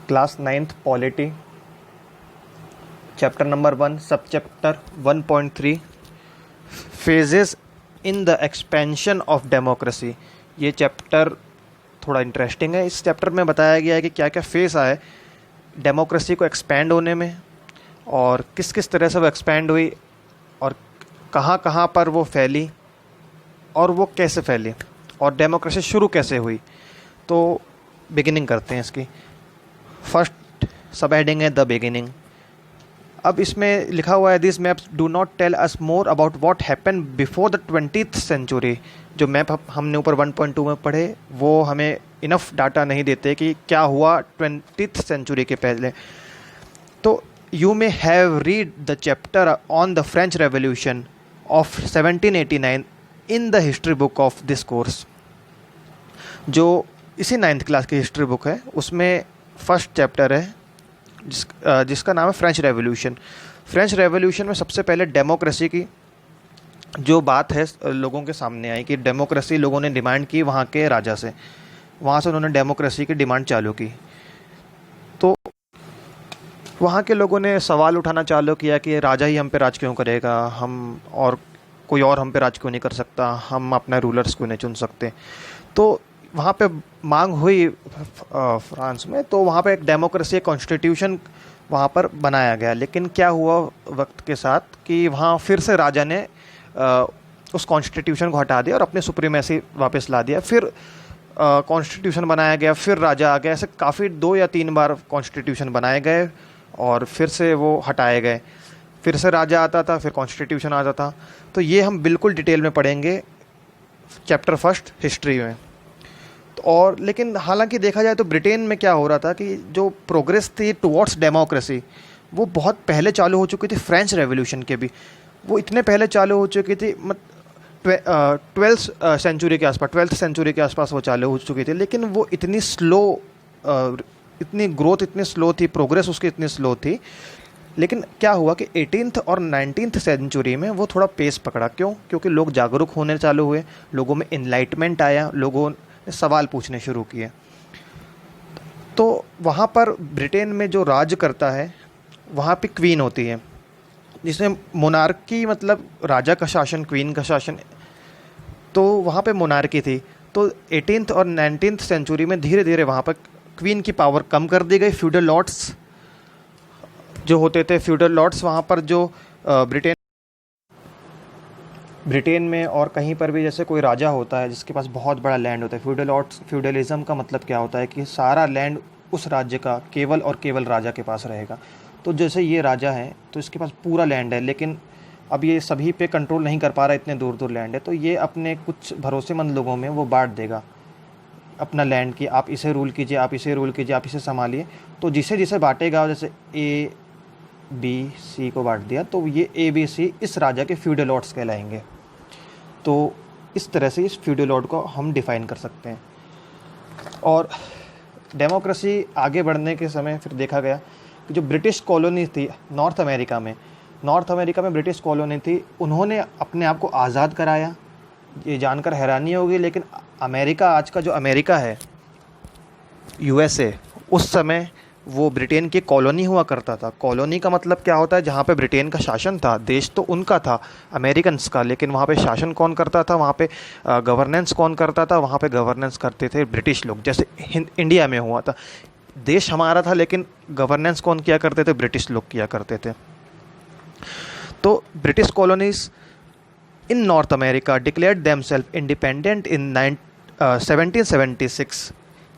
Class 9th polity, chapter number 1, सब chapter 1.3, phases in the expansion of democracy. ये chapter थोड़ा interesting है। इस चैप्टर में बताया गया है कि क्या क्या फेज़ आए डेमोक्रेसी को एक्सपेंड होने में, और किस किस तरह से वो एक्सपेंड हुई, और कहाँ कहाँ पर वो फैली, और वो कैसे फैली, और डेमोक्रेसी शुरू कैसे हुई। तो बिगिनिंग करते हैं इसकी। फर्स्ट सब हेडिंग है द बिगिनिंग। अब इसमें लिखा हुआ है this maps do not tell us more about what happen before the 20th century. जो मैप हमने ऊपर 1.2 में पढ़े वो हमें इनफ डाटा नहीं देते कि क्या हुआ 20th सेंचुरी के पहले। तो you may have read the chapter on the French revolution of 1789 in the history book of this course. जो इसी 9th क्लास की हिस्ट्री बुक है उसमें फर्स्ट चैप्टर है जिसका नाम है फ्रेंच रेवोल्यूशन। फ्रेंच रेवोल्यूशन में सबसे पहले डेमोक्रेसी की जो बात है लोगों के सामने आई कि डेमोक्रेसी लोगों ने डिमांड की वहाँ के राजा से, वहाँ से उन्होंने डेमोक्रेसी की डिमांड चालू की। तो वहाँ के लोगों ने सवाल उठाना चालू किया कि राजा ही हम पे राज क्यों करेगा, हम और कोई और हम पे राज क्यों नहीं कर सकता, हम अपने रूलर्स क्यों नहीं चुन सकते। तो वहाँ पे मांग हुई फ्रांस में, तो वहाँ पे एक डेमोक्रेसी कॉन्स्टिट्यूशन वहाँ पर बनाया गया। लेकिन क्या हुआ वक्त के साथ कि वहाँ फिर से राजा ने उस कॉन्स्टिट्यूशन को हटा दिया और अपने सुप्रीमेसी वापस ला दिया। फिर कॉन्स्टिट्यूशन बनाया गया, फिर राजा आ गया। ऐसे काफ़ी 2 या 3 बार कॉन्स्टिट्यूशन बनाए गए और फिर से वो हटाए गए। फिर से राजा आता था, फिर कॉन्स्टिट्यूशन आता था। तो ये हम बिल्कुल डिटेल में पढ़ेंगे चैप्टर फर्स्ट हिस्ट्री में। और लेकिन हालांकि देखा जाए तो ब्रिटेन में क्या हो रहा था कि जो प्रोग्रेस थी टुवर्ड्स डेमोक्रेसी वो बहुत पहले चालू हो चुकी थी। फ्रेंच रेवोल्यूशन के भी वो इतने पहले चालू हो चुकी थी, 12th सेंचुरी के आसपास, 12th सेंचुरी के आसपास वो चालू हो चुकी थी। लेकिन वो इतनी स्लो, इतनी ग्रोथ इतनी स्लो थी, प्रोग्रेस उसकी इतनी स्लो थी। लेकिन क्या हुआ कि 18th और 19th सेंचुरी में वो थोड़ा पेस पकड़ा। क्यों? क्योंकि लोग जागरूक होने चालू हुए, लोगों में इनलाइटमेंट आया, लोगों सवाल पूछने शुरू किए। तो वहाँ पर ब्रिटेन में जो राज करता है वहाँ पे क्वीन होती है, जिसमें मोनार्की मतलब राजा का शासन, क्वीन का शासन। तो वहाँ पे मोनार्की थी। तो 18th और 19th सेंचुरी में धीरे धीरे वहाँ पर क्वीन की पावर कम कर दी गई। फ्यूडल लॉर्ड्स जो होते थे, फ्यूडल लॉर्ड्स वहाँ पर जो ब्रिटेन में और कहीं पर भी जैसे कोई राजा होता है जिसके पास बहुत बड़ा लैंड होता है। फ्यूडलिज्म का मतलब क्या होता है कि सारा लैंड उस राज्य का केवल और केवल राजा के पास रहेगा। तो जैसे ये राजा है तो इसके पास पूरा लैंड है, लेकिन अब ये सभी पे कंट्रोल नहीं कर पा रहा, इतने दूर दूर लैंड है। तो ये अपने कुछ भरोसेमंद लोगों में वो बांट देगा अपना लैंड कि आप इसे रूल कीजिए, आप इसे रूल कीजिए, आप इसे संभालिए। तो जिसे जिसे बांटेगा, जैसे ABC को बांट दिया तो ये ABC इस राजा के फ्यूडल लॉर्ड्स कहलाएंगे। तो इस तरह से इस फ्यूडल लॉर्ड को हम डिफ़ाइन कर सकते हैं। और डेमोक्रेसी आगे बढ़ने के समय फिर देखा गया कि जो ब्रिटिश कॉलोनी थी नॉर्थ अमेरिका में ब्रिटिश कॉलोनी थी, उन्होंने अपने आप को आज़ाद कराया। ये जानकर हैरानी होगी, लेकिन अमेरिका, आज का जो अमेरिका है, USA, उस समय वो ब्रिटेन की कॉलोनी हुआ करता था। कॉलोनी का मतलब क्या होता है? जहाँ पे ब्रिटेन का शासन था। देश तो उनका था, अमेरिकन्स का, लेकिन वहाँ पे शासन कौन करता था, वहाँ पे गवर्नेंस कौन करता था? वहाँ पे गवर्नेंस करते थे ब्रिटिश लोग। जैसे इंडिया में हुआ था, देश हमारा था लेकिन गवर्नेंस कौन किया करते थे? ब्रिटिश लोग किया करते थे। तो British colonies in North America declared themselves independent in 1776.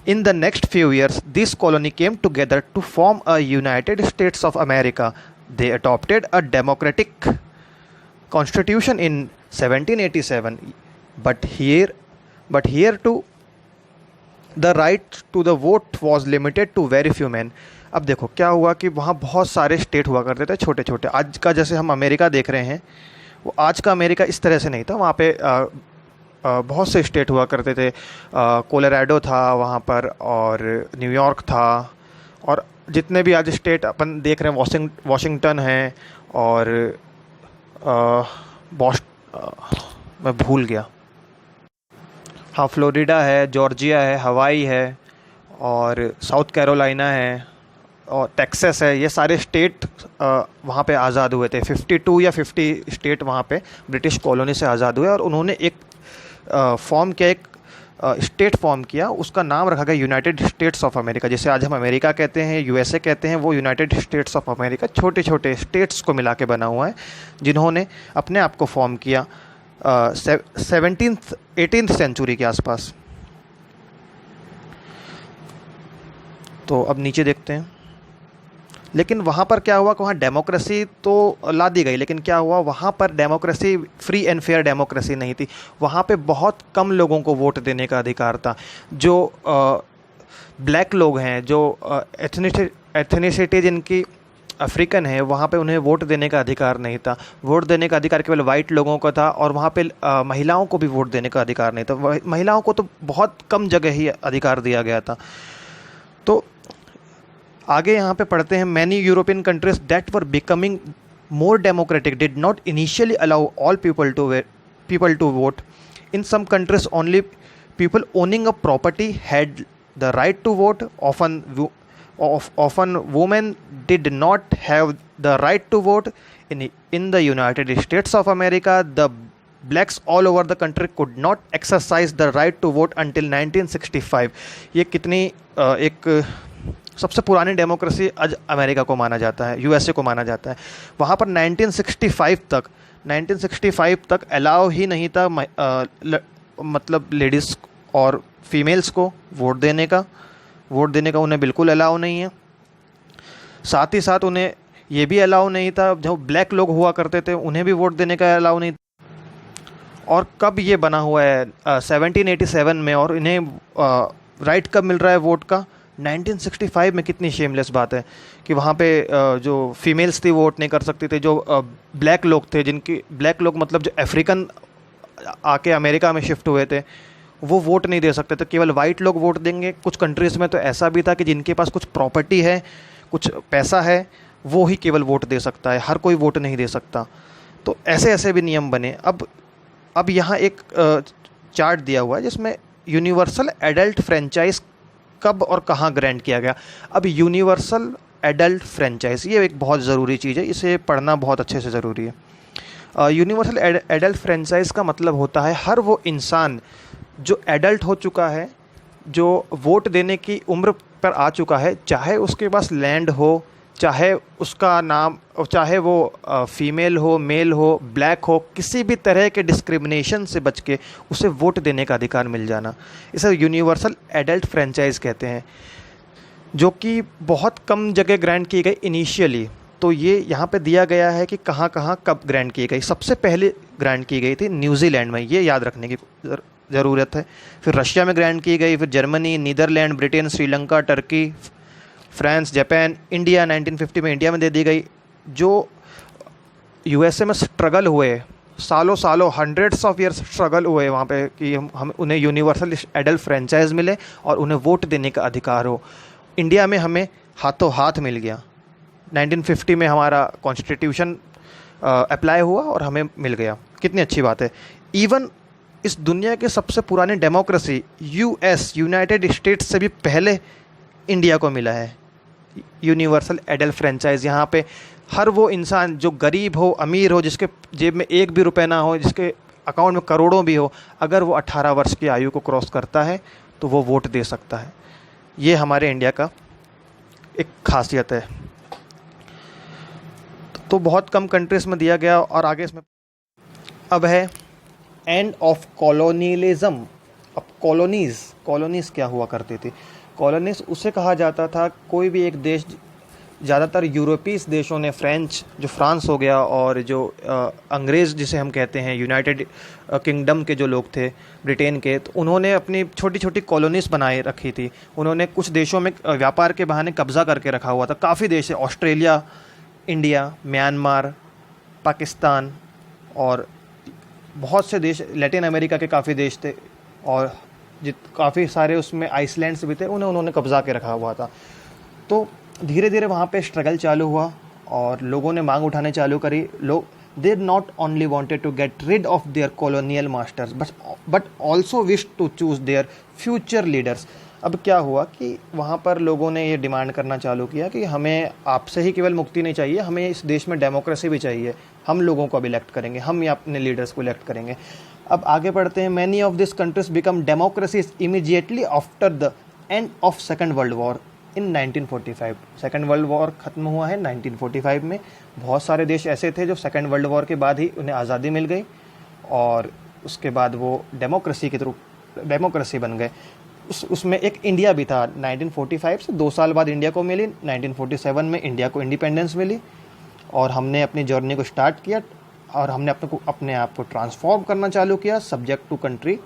In the next few years, this colony came together to form a United States of America. They adopted a democratic constitution in 1787, but here too, the right to the vote was limited to very few men. अब देखो क्या हुआ कि वहाँ बहुत सारे state हुआ करते थे, छोटे छोटे। आज का जैसे हम अमेरिका देख रहे हैं, वो आज का अमेरिका इस तरह से नहीं था। वहाँ पे बहुत से स्टेट हुआ करते थे। कोलोराडो था वहाँ पर, और न्यूयॉर्क था, और जितने भी आज स्टेट अपन देख रहे हैं, वॉशिंगटन है, और मैं भूल गया, हाँ, फ्लोरिडा है, जॉर्जिया है, हवाई है, और साउथ कैरोलिना है, और टेक्सास है, ये सारे स्टेट वहाँ पे आज़ाद हुए थे। 52 या 50 स्टेट वहाँ पे ब्रिटिश कॉलोनी से आज़ाद हुए और उन्होंने एक फॉर्म किया, एक स्टेट फॉर्म किया, उसका नाम रखा गया यूनाइटेड स्टेट्स ऑफ अमेरिका। जैसे आज हम अमेरिका कहते हैं, यूएसए कहते हैं, वो यूनाइटेड स्टेट्स ऑफ अमेरिका छोटे छोटे स्टेट्स को मिला के बना हुआ है, जिन्होंने अपने आप को फॉर्म किया 18th सेंचुरी के आसपास। तो अब नीचे देखते हैं। लेकिन वहाँ पर क्या हुआ कि वहाँ डेमोक्रेसी तो ला दी गई, लेकिन क्या हुआ वहाँ पर democracy free and fair democracy नहीं थी। वहाँ पे बहुत कम लोगों को वोट देने का अधिकार था। जो ब्लैक लोग हैं, जो एथनिसिटी जिनकी अफ्रीकन है, वहाँ पे उन्हें वोट देने का अधिकार नहीं था। वोट देने का अधिकार केवल वाइट लोगों का था और वहाँ पे महिलाओं को भी वोट देने का अधिकार नहीं था। महिलाओं को तो बहुत कम जगह ही अधिकार दिया गया था। तो आगे यहाँ पे पढ़ते हैं, many European countries that were becoming more democratic did not initially allow all people to vote. In some countries only people owning a property had the right to vote. Often women did not have the right to vote. In the United States of America, the blacks all over the country could not exercise the right to vote until 1965. ये कितनी एक सबसे पुरानी democracy आज America को माना जाता है, यूएसए को माना जाता है। वहाँ पर 1965 तक अलाउ ही नहीं था मतलब लेडीज़ और फीमेल्स को वोट देने का उन्हें बिल्कुल अलाउ नहीं है। साथ ही साथ उन्हें ये भी अलाउ नहीं था, जो ब्लैक लोग हुआ करते थे उन्हें भी वोट देने का अलाउ नहीं। और कब ये बना हुआ है 1787 में, और इन्हें राइट कब मिल रहा है वोट का? 1965 में। कितनी शेमलेस बात है कि वहाँ पे जो फीमेल्स थी वोट नहीं कर सकती थे। जो ब्लैक लोग थे, जिनकी ब्लैक लोग मतलब जो अफ्रीकन आके अमेरिका में शिफ्ट हुए थे, वो वोट नहीं दे सकते थे, केवल वाइट लोग वोट देंगे। कुछ कंट्रीज़ में तो ऐसा भी था कि जिनके पास कुछ प्रॉपर्टी है, कुछ पैसा है, वो ही केवल वोट दे सकता है, हर कोई वोट नहीं दे सकता। तो ऐसे ऐसे भी नियम बने। अब यहाँ एक चार्ट दिया हुआ है जिसमें यूनिवर्सल एडल्ट फ्रेंचाइज कब और कहाँ ग्रांट किया गया। अब यूनिवर्सल एडल्ट फ्रेंचाइज ये एक बहुत ज़रूरी चीज़ है, इसे पढ़ना बहुत अच्छे से ज़रूरी है। यूनिवर्सल एडल्ट फ्रेंचाइज का मतलब होता है हर वो इंसान जो एडल्ट हो चुका है, जो वोट देने की उम्र पर आ चुका है, चाहे उसके पास लैंड हो, चाहे उसका नाम, चाहे वो फीमेल हो, मेल हो, ब्लैक हो, किसी भी तरह के डिस्क्रिमिनेशन से बच के उसे वोट देने का अधिकार मिल जाना, इसे यूनिवर्सल एडल्ट फ्रेंचाइज कहते हैं, जो कि बहुत कम जगह ग्रांट की गई इनिशियली। तो ये यहाँ पे दिया गया है कि कहाँ कहाँ कब ग्रांट की गई। सबसे पहले ग्रांट की गई थी न्यूजीलैंड में, ये याद रखने की ज़रूरत है। फिर रशिया में ग्रांट की गई, फिर Germany, Netherlands, Britain, Sri Lanka, Turkey, France, Japan, India 1950 में इंडिया में दे दी गई। जो यूएसए में स्ट्रगल हुए, सालों हंड्रेड्स ऑफ ईयर्स स्ट्रगल हुए वहाँ पे कि हम उन्हें यूनिवर्सल एडल्ट फ्रेंचाइज मिले और उन्हें वोट देने का अधिकार हो। इंडिया में हमें हाथों हाथ मिल गया। 1950 में हमारा कॉन्स्टिट्यूशन अप्लाई हुआ और हमें मिल गया। कितनी अच्छी बात है। इवन इस दुनिया के सबसे पुरानी डेमोक्रेसी यूएस, यूनाइटेड स्टेट्स से भी पहले इंडिया को मिला है यूनिवर्सल एडल्ट फ्रेंचाइज। यहाँ पे हर वो इंसान जो गरीब हो, अमीर हो, जिसके जेब में एक भी रुपए ना हो, जिसके अकाउंट में करोड़ों भी हो, अगर वो 18 वर्ष की आयु को क्रॉस करता है तो वो वोट दे सकता है। ये हमारे इंडिया का एक खासियत है। तो बहुत कम कंट्रीज़ में दिया गया। और आगे इसमें अब है एंड ऑफ कॉलोनियलिज्म। अब कॉलोनीज़ क्या हुआ करती थी? कॉलोनीज़ उसे कहा जाता था, कोई भी एक देश, ज़्यादातर यूरोपीय देशों ने, जो फ्रांस हो गया, और जो अंग्रेज़ जिसे हम कहते हैं, यूनाइटेड किंगडम के जो लोग थे ब्रिटेन के, तो उन्होंने अपनी छोटी छोटी कॉलोनीज़ बनाए रखी थी। उन्होंने कुछ देशों में व्यापार के बहाने कब्ज़ा करके रखा हुआ था। काफ़ी देश है, ऑस्ट्रेलिया, इंडिया, म्यांमार, पाकिस्तान और बहुत से देश, लैटिन अमेरिका के काफ़ी देश थे, और काफ़ी सारे उसमें आइसलैंड्स भी थे, उन्होंने कब्ज़ा के रखा हुआ था। तो धीरे धीरे वहाँ पे स्ट्रगल चालू हुआ और लोगों ने मांग उठाने चालू करी। लोग they not only wanted to get rid of their colonial masters but also wish to choose their future leaders. अब क्या हुआ कि वहाँ पर लोगों ने ये डिमांड करना चालू किया कि हमें आपसे ही केवल मुक्ति नहीं चाहिए, हमें इस देश में डेमोक्रेसी भी चाहिए, हम लोगों को अब इलेक्ट करेंगे, हम या अपने लीडर्स को इलेक्ट करेंगे। अब आगे बढ़ते हैं। Many of this countries become democracies immediately after the end of second world war in 1945। Second world war ख़त्म हुआ है 1945 में। बहुत सारे देश ऐसे थे जो सेकेंड वर्ल्ड वॉर के बाद ही उन्हें आज़ादी मिल गई और उसके बाद वो डेमोक्रेसी के थ्रू डेमोक्रेसी बन गए। उसमें एक इंडिया भी था। 1945 से 2 साल बाद इंडिया को मिली, 1947 में इंडिया को इंडिपेंडेंस मिली और हमने अपनी जर्नी को स्टार्ट किया और हमने अपने आप को ट्रांसफॉर्म करना चालू किया सब्जेक्ट टू कंट्री,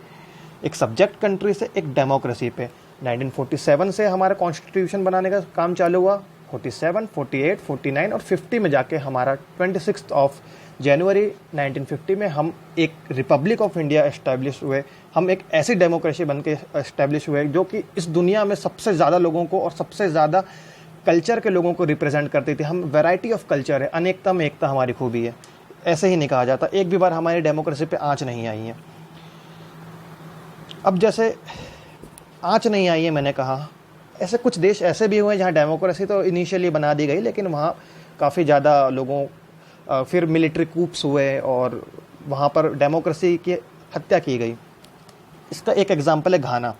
एक सब्जेक्ट कंट्री से एक डेमोक्रेसी पे। 1947 से हमारा कॉन्स्टिट्यूशन बनाने का काम चालू हुआ। 47, 48, 49 और 50 में जाके हमारा 26 ऑफ जनवरी 1950 में हम एक रिपब्लिक ऑफ इंडिया एस्टैब्लिश हुए। हम एक ऐसी डेमोक्रेसी बन के एस्टैब्लिश हुए जो कि इस दुनिया में सबसे ज़्यादा लोगों को और सबसे ज़्यादा कल्चर के लोगों को रिप्रेजेंट करती थी। हम वैरायटी ऑफ कल्चर है, अनेकता में एकता हमारी खूबी है, ऐसे ही नहीं कहा जाता। एक भी बार हमारी डेमोक्रेसी पे आँच नहीं आई है। अब जैसे आँच नहीं आई है, मैंने कहा, ऐसे कुछ देश ऐसे भी हुए जहाँ डेमोक्रेसी तो इनिशियली बना दी गई लेकिन वहाँ काफ़ी ज़्यादा लोगों फिर मिलिट्री कूप्स हुए और वहाँ पर डेमोक्रेसी की हत्या की गई। इसका एक एग्जांपल है घाना।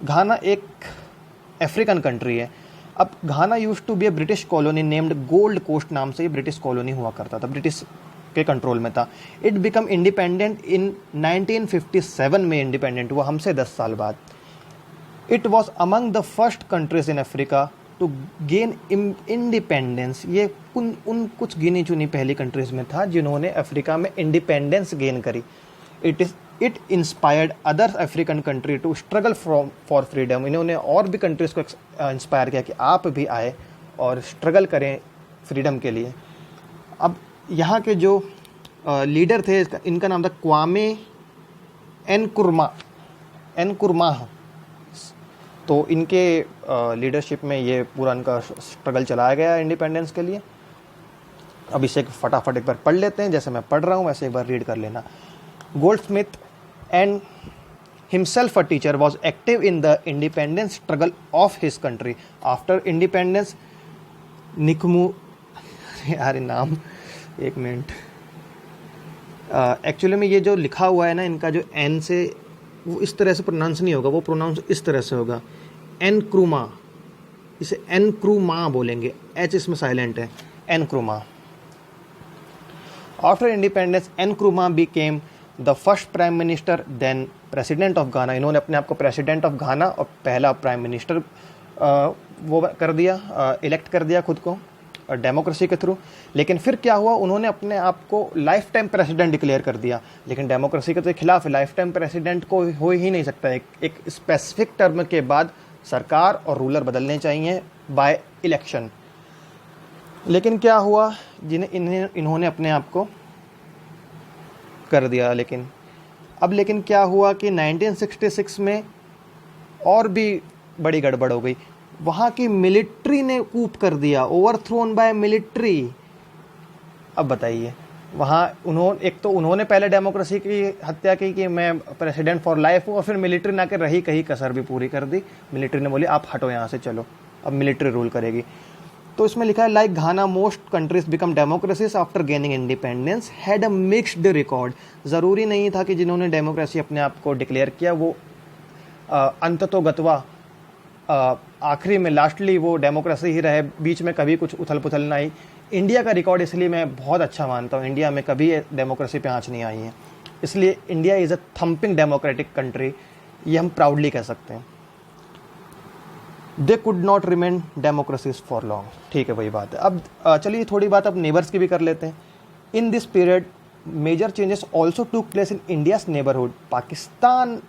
घाना एक अफ्रीकन कंट्री है। अब Ghana used to be a British colony named Gold Coast, नाम से ये ब्रिटिश कॉलोनी हुआ करता था, ब्रिटिश के कंट्रोल में था। इट बिकम इंडिपेंडेंट इन 1957 में इंडिपेंडेंट हुआ, हमसे 10 साल बाद। It was among the first countries in Africa to gain independence. ये उन कुछ गिनी चुनी पहली कंट्रीज में था जिन्होंने अफ्रीका में इंडिपेंडेंस गेन करी। It inspired other African country to struggle for freedom. इन्होंने और भी कंट्रीज को इंस्पायर किया कि आप भी आए और स्ट्रगल करें फ्रीडम के लिए। अब यहाँ के जो लीडर थे, इनका नाम था क्वामे एनकुरमा। तो इनके लीडरशिप में ये पूरा इनका स्ट्रगल चलाया गया इंडिपेंडेंस के लिए। अब इसे फटाफट एक बार पढ़ लेते हैं, जैसे मैं पढ़ रहा हूँ वैसे एक बार रीड कर लेना। Goldsmith and himself a teacher was active in the independence struggle of his country after independence. Nkrumah, यार नाम, एक मिनट, एक्चुअली में ये जो लिखा हुआ है ना, इनका जो एन से वो इस तरह से प्रोनाउंस नहीं होगा, वो प्रोनाउंस इस तरह से होगा, एनक्रुमा। इसे एनक्रुमा बोलेंगे, एच इसमें साइलेंट है, Nkrumah. After independence Nkrumah became the first prime minister then president of Ghana. इन्होंने अपने आप को प्रेसिडेंट ऑफ घाना और पहला प्राइम मिनिस्टर वो कर दिया, इलेक्ट कर दिया खुद को डेमोक्रेसी के थ्रू। लेकिन फिर क्या हुआ, उन्होंने अपने आप को लाइफ टाइम प्रेसिडेंट डिक्लेयर कर दिया। लेकिन डेमोक्रेसी के तो खिलाफ है, लाइफ टाइम प्रेसिडेंट को हो ही नहीं सकता। एक स्पेसिफिक टर्म के बाद सरकार और रूलर बदलने चाहिए बाय इलेक्शन। लेकिन क्या हुआ, इन्होंने अपने आप को कर दिया। लेकिन क्या हुआ कि 1966 में और भी बड़ी गड़बड़ हो गई। वहाँ की मिलिट्री ने कूप कर दिया, ओवरथ्रोन बाय मिलिट्री। अब बताइए, वहाँ उन्होंने पहले डेमोक्रेसी की हत्या की कि मैं प्रेसिडेंट फॉर लाइफ हूँ, और फिर मिलिट्री ना कर रही कहीं कसर भी पूरी कर दी। मिलिट्री ने बोली आप हटो यहाँ से, चलो अब मिलिट्री रूल करेगी। तो इसमें लिखा है like Ghana most countries become democracies after gaining independence had a mixed record. ज़रूरी नहीं था कि जिन्होंने डेमोक्रेसी अपने आप को डिक्लेयर किया वो अंततोगत्वा आखिरी में लास्टली वो डेमोक्रेसी ही रहे, बीच में कभी कुछ उथल पुथल ना आई। इंडिया का रिकॉर्ड इसलिए मैं बहुत अच्छा मानता हूँ, इंडिया में कभी डेमोक्रेसी पे आँच नहीं आई है, इसलिए India is a thumping democratic country, ये हम प्राउडली कह सकते हैं। They could not remain democracies for long. ठीक है, वही बात है। अब चलिए थोड़ी बात अब नेबर्स की भी कर लेते हैं। In this period major changes also took place in India's neighbourhood. Pakistan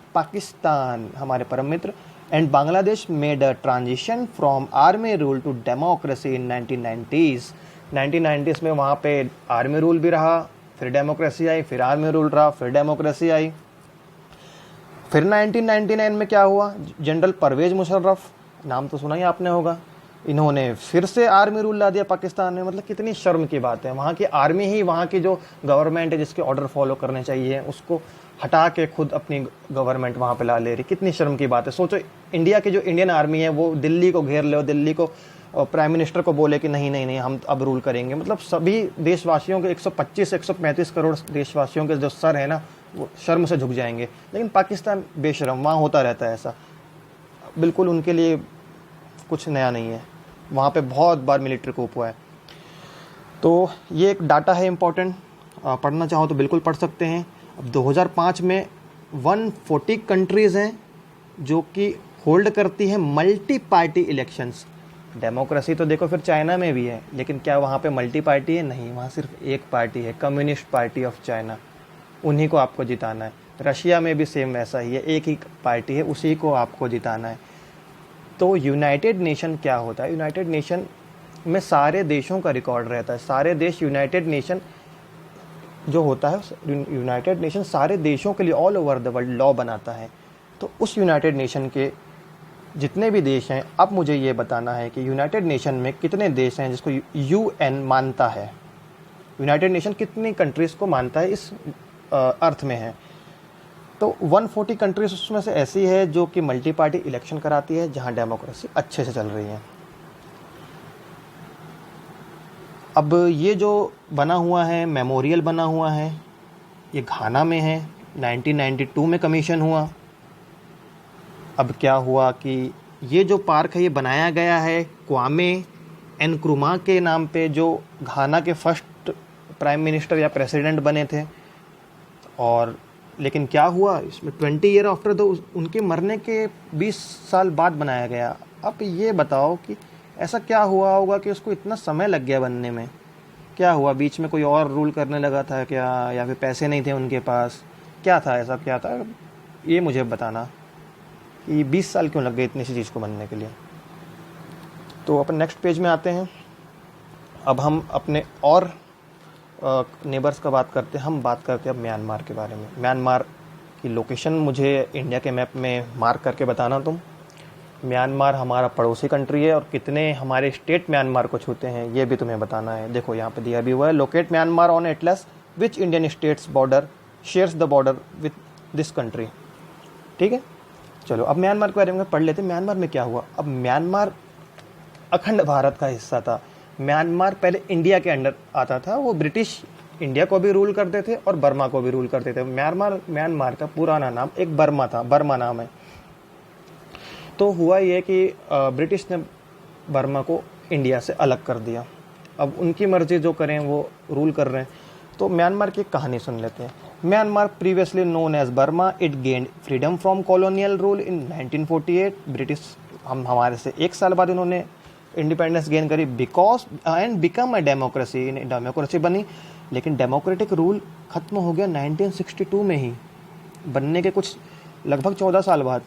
हमारे परम मित्र and Bangladesh made a transition from army rule to democracy in 1990s। 1990s में वहाँ पे आर्मी रूल भी रहा, फिर डेमोक्रेसी आई, फिर आर्मी रूल रहा, फिर डेमोक्रेसी आई। फिर 1999 में क्या हुआ, जनरल परवेज मुशर्रफ, नाम तो सुना ही आपने होगा, इन्होंने फिर से आर्मी रूल ला दिया पाकिस्तान में। मतलब कितनी शर्म की बात है, वहाँ की आर्मी ही वहाँ की जो गवर्नमेंट है जिसके ऑर्डर फॉलो करने चाहिए उसको हटा के खुद अपनी गवर्नमेंट वहाँ पे ला ले रही। कितनी शर्म की बात है। सोचो इंडिया की जो इंडियन आर्मी है वो दिल्ली को घेर ले और दिल्ली को प्राइम मिनिस्टर को बोले कि नहीं नहीं नहीं हम अब रूल करेंगे। मतलब सभी देशवासियों के 125-135 करोड़ देशवासियों के जो सर है ना वो शर्म से झुक जाएंगे। लेकिन पाकिस्तान बेशर्म, वहाँ होता रहता है ऐसा, बिल्कुल उनके लिए कुछ नया नहीं है। वहाँ पे बहुत बार मिलिट्री कूप हुआ है। तो ये एक डाटा है इम्पोर्टेंट, पढ़ना चाहो तो बिल्कुल पढ़ सकते हैं। अब 2005 में 140 कंट्रीज़ हैं जो कि होल्ड करती हैं मल्टी पार्टी इलेक्शंस। डेमोक्रेसी तो देखो फिर चाइना में भी है, लेकिन क्या वहाँ पे मल्टी पार्टी है? नहीं, वहाँ सिर्फ एक पार्टी है, कम्युनिस्ट पार्टी ऑफ चाइना, उन्हीं को आपको जिताना है। रशिया में भी सेम वैसा ही है, एक ही पार्टी है, उसी को आपको जिताना है। तो यूनाइटेड नेशन क्या होता है? यूनाइटेड नेशन में सारे देशों का रिकॉर्ड रहता है। सारे देश, यूनाइटेड नेशन जो होता है, यूनाइटेड नेशन सारे देशों के लिए all over the world law बनाता है। तो उस यूनाइटेड नेशन के जितने भी देश हैं, अब मुझे ये बताना है कि यूनाइटेड नेशन में कितने देश हैं जिसको यूएन मानता है। यूनाइटेड नेशन कितनी कंट्रीज़ को मानता है इस अर्थ में है। तो 140 कंट्रीज उसमें से ऐसी है जो कि मल्टी पार्टी इलेक्शन कराती है, जहां डेमोक्रेसी अच्छे से चल रही है। अब ये जो बना हुआ है, मेमोरियल बना हुआ है, ये घाना में है, 1992 में कमीशन हुआ। अब क्या हुआ कि ये जो पार्क है ये बनाया गया है क्वामे एनक्रुमा के नाम पे, जो घाना के फर्स्ट प्राइम मिनिस्टर या प्रेसिडेंट बने थे। और लेकिन क्या हुआ इसमें 20 ईयर आफ्टर तो उनके मरने के 20 साल बाद बनाया गया। अब ये बताओ कि ऐसा क्या हुआ होगा कि उसको इतना समय लग गया बनने में? क्या हुआ, बीच में कोई और रूल करने लगा था क्या, या फिर पैसे नहीं थे उनके पास? क्या था, ऐसा क्या था? ये मुझे बताना कि 20 साल क्यों लग गए इतनी सी चीज़ को बनने के लिए। तो अपन नेक्स्ट पेज में आते हैं। अब हम अपने और नेबर्स का बात करते हैं। हम बात करते हैं अब म्यांमार के बारे में। म्यांमार की लोकेशन मुझे इंडिया के मैप में मार्क करके बताना तुम। म्यांमार हमारा पड़ोसी कंट्री है और कितने हमारे स्टेट म्यांमार को छूते हैं ये भी तुम्हें बताना है। देखो यहाँ पे दिया भी हुआ है, locate Myanmar on Atlas which Indian states border shares the border with this country. ठीक है, चलो अब म्यांमार के बारे में पढ़ लेते हैं। म्यांमार में क्या हुआ? अब म्यांमार अखंड भारत का हिस्सा था। म्यांमार पहले इंडिया के अंडर आता था, वो ब्रिटिश इंडिया को भी रूल करते थे और बर्मा को भी रूल करते थे। म्यांमार का पुराना नाम एक बर्मा था, बर्मा नाम है। तो हुआ ये कि ब्रिटिश ने बर्मा को इंडिया से अलग कर दिया। अब उनकी मर्जी जो करें वो रूल कर रहे हैं। तो म्यांमार की कहानी सुन लेते हैं। Myanmar previously known as Burma, it gained freedom from colonial rule in 1948। British हमारे से एक साल बाद इन्होंने इंडिपेंडेंस गेन करी because and become a democracy. Democracy बनी, लेकिन डेमोक्रेटिक रूल खत्म हो गया 1962 में ही, बनने के कुछ लगभग 14 साल बाद।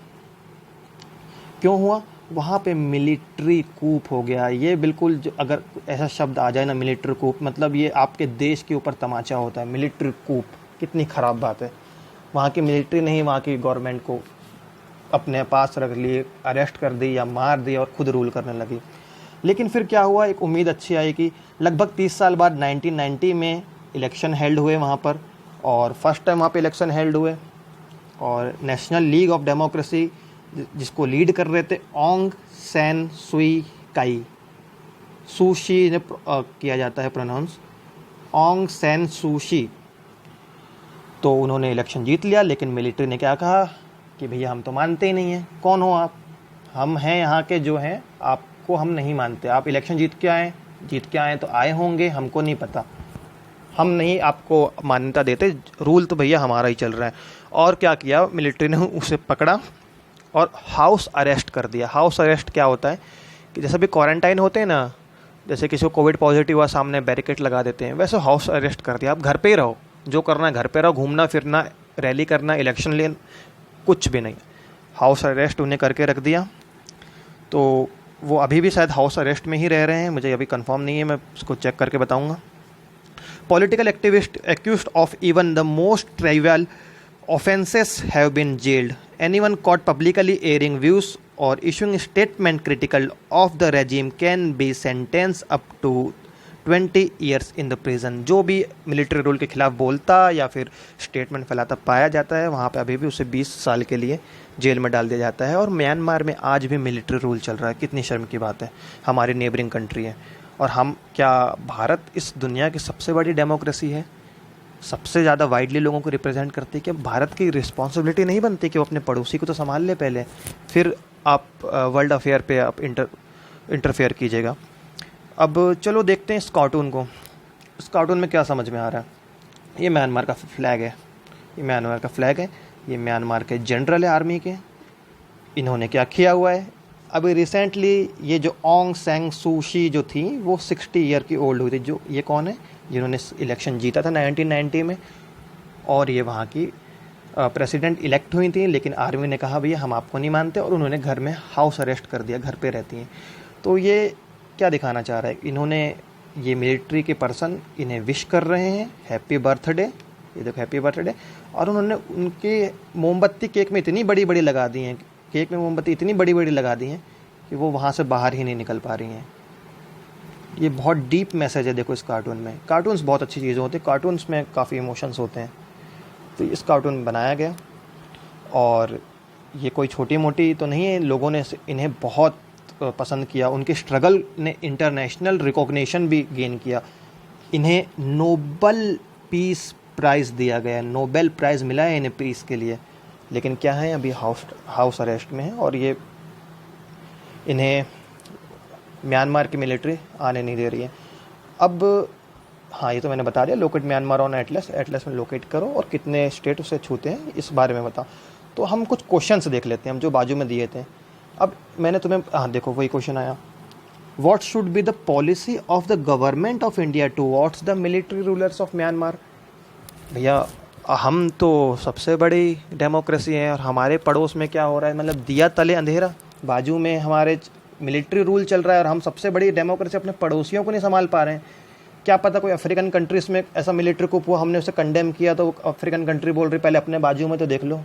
क्यों हुआ? वहाँ पे मिलिट्री कूप हो गया। ये बिल्कुल अगर ऐसा शब्द आ जाए ना, मिलिट्री कूप, मतलब ये आपके देश के ऊपर तमाचा होता है। मिलिट्री कूप कितनी ख़राब बात है। वहाँ की मिलिट्री नहीं, वहाँ की गवर्नमेंट को अपने पास रख लिए, अरेस्ट कर दी या मार दी और खुद रूल करने लगी। लेकिन फिर क्या हुआ, एक उम्मीद अच्छी आई कि लगभग 30 साल बाद 1990 में इलेक्शन हेल्ड हुए वहाँ पर, और फर्स्ट टाइम वहाँ पे इलेक्शन हेल्ड हुए। और नेशनल लीग ऑफ डेमोक्रेसी जिसको लीड कर रहे थे ऑन्ग सैन सुई काई, सूशी ने किया जाता है प्रोनाउंस, ऑन्ग सैन सूशी। तो उन्होंने इलेक्शन जीत लिया, लेकिन मिलिट्री ने क्या कहा कि भैया हम तो मानते ही नहीं हैं, कौन हो आप, हम हैं यहाँ के जो हैं, आपको हम नहीं मानते। आप इलेक्शन जीत के आए तो आए होंगे, हमको नहीं पता, हम नहीं आपको मान्यता देते, रूल तो भैया हमारा ही चल रहा है। और क्या किया मिलिट्री ने, उसे पकड़ा और हाउस अरेस्ट कर दिया। हाउस अरेस्ट क्या होता है कि जैसे भी क्वारंटाइन होते हैं ना, जैसे किसी को कोविड पॉजिटिव हुआ, सामने बैरिकेड लगा देते हैं, वैसे हाउस अरेस्ट कर दिया। आप घर पे ही रहो, जो करना है घर पे रहो, घूमना फिरना, रैली करना, इलेक्शन लेना, कुछ भी नहीं। हाउस अरेस्ट उन्हें करके रख दिया। तो वो अभी भी शायद हाउस अरेस्ट में ही रह रहे हैं, मुझे अभी कंफर्म नहीं है, मैं उसको चेक करके बताऊंगा। Political activist accused of even the most trivial offences have been jailed. Anyone caught publicly airing views or issuing statement critical of the regime can be sentenced up to 20 years in the prison. जो भी military rule के खिलाफ बोलता या फिर statement फैलाता पाया जाता है, वहाँ पे अभी भी उसे 20 साल के लिए जेल में डाल दिया जाता है। और म्यांमार में आज भी मिलिट्री रूल चल रहा है। कितनी शर्म की बात है, हमारी नेबरिंग कंट्री है। और हम क्या, भारत इस दुनिया की सबसे बड़ी डेमोक्रेसी है, सबसे ज़्यादा वाइडली लोगों को रिप्रेजेंट करती है, कि भारत की रिस्पॉन्सिबिलिटी नहीं बनती कि वो अपने पड़ोसी को तो संभाल ले पहले, फिर आप वर्ल्ड अफेयर पे आप इंटरफेयर कीजिएगा। अब चलो देखते हैं इस कार्टून को। इस कार्टून में क्या समझ में आ रहा है। ये म्यांमार का फ्लैग है, ये म्यांमार का फ्लैग है, ये म्यांमार के जनरल है आर्मी के। इन्होंने क्या किया हुआ है, अभी रिसेंटली ये जो ऑंग सैंग सूची जो थी वो 60 ईयर की ओल्ड हुई थी। जो ये कौन है, जिन्होंने इलेक्शन जीता था 1990 में, और ये वहाँ की प्रेसिडेंट इलेक्ट हुई थी। लेकिन आर्मी ने कहा भैया हम आपको नहीं मानते, और उन्होंने घर में हाउस अरेस्ट कर दिया, घर पे रहती हैं। तो ये क्या दिखाना चाह रहा है, इन्होंने ये मिलिट्री के पर्सन इन्हें विश कर रहे हैं हैप्पी बर्थडे, ये देखो हैप्पी बर्थडे। और उन्होंने उनके मोमबत्ती केक में इतनी बड़ी बड़ी लगा दी हैं, केक में मोमबत्ती इतनी बड़ी बड़ी लगा दी हैं कि वो वहाँ से बाहर ही नहीं निकल पा रही हैं। ये बहुत डीप मैसेज है देखो इस कार्टून में। कार्टून्स बहुत अच्छी चीज़ें होती हैं, कार्टून्स में काफ़ी इमोशंस होते हैं। तो इस कार्टून में बनाया गया, और ये कोई छोटी मोटी तो नहीं है, लोगों ने इन्हें बहुत पसंद किया। उनके स्ट्रगल ने इंटरनेशनल रिकॉग्निशन भी गेन किया। इन्हें नोबेल पीस प्राइज़ दिया गया, नोबेल प्राइज़ मिला है इन्हें पीस के लिए। लेकिन क्या है, अभी हाउस अरेस्ट में है, और ये इन्हें म्यांमार की मिलिट्री आने नहीं दे रही है। अब हाँ, ये तो मैंने बता दिया, locate Myanmar on Atlas, Atlas में लोकेट करो और कितने स्टेट उसे छूते हैं इस बारे में बताओ। तो हम कुछ क्वेश्चंस देख लेते हैं, हम जो बाजू में दिए थे। अब मैंने तुम्हें हाँ देखो वही क्वेश्चन आया, what should be the policy of the government of India towards the military rulers of Myanmar. भैया हम तो सबसे बड़ी डेमोक्रेसी है, और हमारे पड़ोस में क्या हो रहा है, मतलब दिया तले अंधेरा। बाजू में हमारे मिलिट्री रूल चल रहा है, और हम सबसे बड़ी डेमोक्रेसी अपने पड़ोसियों को नहीं संभाल पा रहे हैं। क्या पता कोई अफ्रीकन कंट्रीज में ऐसा मिलिट्री coup हुआ, हमने उसे कंडेम किया, तो अफ्रीकन कंट्री बोल रही पहले अपने बाजू में तो देख लो।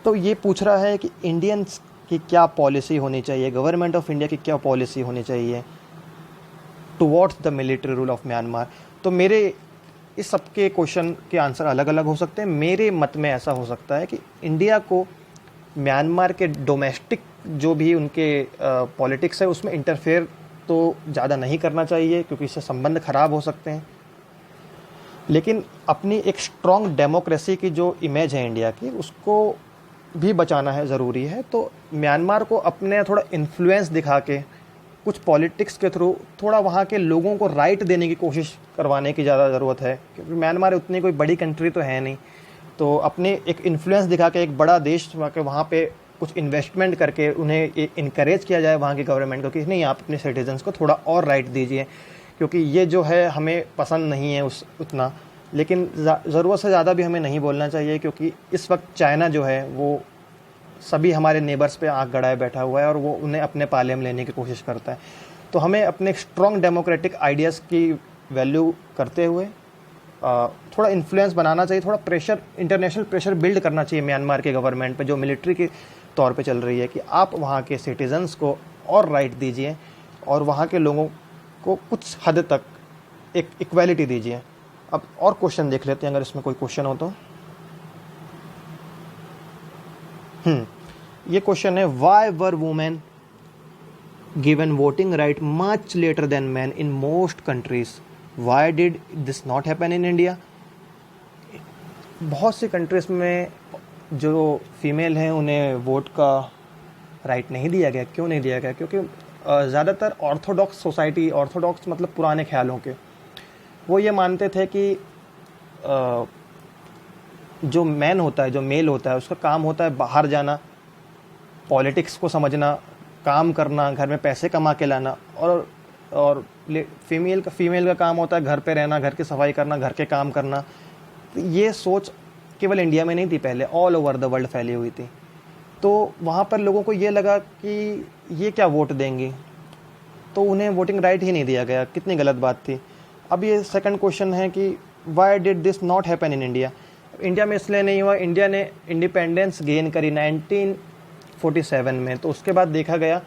तो ये पूछ रहा है कि इंडियंस की क्या पॉलिसी होनी चाहिए, गवर्नमेंट ऑफ इंडिया की क्या पॉलिसी होनी चाहिए towards the military rule of Myanmar. तो मेरे इस सबके क्वेश्चन के आंसर अलग अलग हो सकते हैं। मेरे मत में ऐसा हो सकता है कि इंडिया को म्यांमार के डोमेस्टिक जो भी उनके पॉलिटिक्स है उसमें इंटरफेयर तो ज़्यादा नहीं करना चाहिए, क्योंकि इससे संबंध खराब हो सकते हैं। लेकिन अपनी एक स्ट्रॉन्ग डेमोक्रेसी की जो इमेज है इंडिया की, उसको भी बचाना है, ज़रूरी है। तो म्यांमार को अपने थोड़ा इन्फ्लुएंस दिखा के, कुछ पॉलिटिक्स के थ्रू थोड़ा वहाँ के लोगों को राइट देने की कोशिश करवाने की ज़्यादा ज़रूरत है, क्योंकि म्यांमार उतनी कोई बड़ी कंट्री तो है नहीं। तो अपने एक इन्फ्लुएंस दिखा के एक बड़ा देश वहाँ पे कुछ इन्वेस्टमेंट करके उन्हें इनकरेज किया जाए वहाँ की गवर्नमेंट को कि नहीं, आप अपने सिटीजन्स को थोड़ा और राइट दीजिए, क्योंकि ये जो है हमें पसंद नहीं है उतना। लेकिन ज़रूरत से ज़्यादा भी हमें नहीं बोलना चाहिए, क्योंकि इस वक्त चाइना जो है वो सभी हमारे नेबर्स पे आंख गड़ाए बैठा हुआ है, और वो उन्हें अपने पाले में लेने की कोशिश करता है। तो हमें अपने स्ट्रॉन्ग डेमोक्रेटिक आइडियाज़ की वैल्यू करते हुए थोड़ा इन्फ्लुएंस बनाना चाहिए, थोड़ा प्रेशर, इंटरनेशनल प्रेशर बिल्ड करना चाहिए म्यांमार के गवर्नमेंट पे, जो मिलिट्री के तौर पे चल रही है, कि आप वहाँ के सिटीजन्स को और राइट दीजिए, और वहाँ के लोगों को कुछ हद तक एक इक्वालिटी दीजिए। अब और क्वेश्चन देख लेते हैं, अगर इसमें कोई क्वेश्चन हो तो। ये क्वेश्चन है, why were women given voting right much later than man in most countries, why did this not happen in India. बहुत सी कंट्रीज में जो फीमेल हैं उन्हें वोट का राइट नहीं दिया गया। क्यों नहीं दिया गया? क्योंकि ज़्यादातर ऑर्थोडॉक्स सोसाइटी, ऑर्थोडॉक्स मतलब पुराने ख्यालों के, वो ये मानते थे कि जो मैन होता है, जो मेल होता है, उसका काम होता है बाहर जाना, पॉलिटिक्स को समझना, काम करना, घर में पैसे कमा के लाना, और फीमेल का काम होता है घर पे रहना, घर की सफाई करना, घर के काम करना। तो ये सोच केवल इंडिया में नहीं थी, पहले ऑल ओवर द वर्ल्ड फैली हुई थी। तो वहाँ पर लोगों को ये लगा कि ये क्या वोट देंगी, तो उन्हें वोटिंग राइट ही नहीं दिया गया। कितनी गलत बात थी। अब ये सेकंड क्वेश्चन है कि Y did this not happen in India. India में इसलिए नहीं हुआ, इंडिया ने इंडिपेंडेंस गेन करी 1947 में, तो उसके बाद देखा गया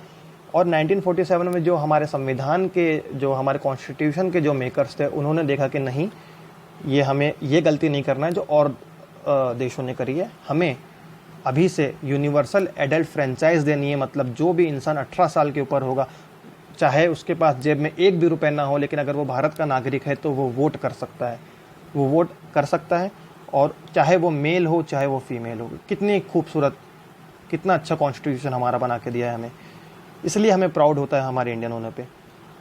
और 1947 में जो हमारे संविधान के, जो हमारे कॉन्स्टिट्यूशन के जो मेकर्स थे, उन्होंने देखा कि नहीं, ये हमें ये गलती नहीं करना है जो और देशों ने करी है। हमें अभी से यूनिवर्सल एडल्ट फ्रेंचाइज देनी है, मतलब जो भी इंसान 18 साल के ऊपर होगा, चाहे उसके पास जेब में एक भी रुपए ना हो, लेकिन अगर वो भारत का नागरिक है तो वो वोट कर सकता है, वो वोट कर सकता है। और चाहे वो मेल हो चाहे वो फीमेल हो। कितनी खूबसूरत, कितना अच्छा कॉन्स्टिट्यूशन हमारा बना के दिया है हमें, इसलिए हमें प्राउड होता है हमारे इंडियन होने पे।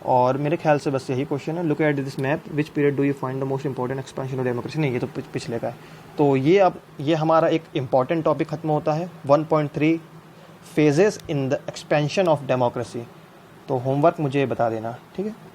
और मेरे ख्याल से बस यही क्वेश्चन है। Look at this map, which period do you find the most important expansion of democracy. नहीं, ये तो पिछले का है। तो ये अब ये हमारा एक इंपॉर्टेंट टॉपिक खत्म होता है, 1.3 phases in the expansion of democracy. तो होमवर्क मुझे बता देना, ठीक है।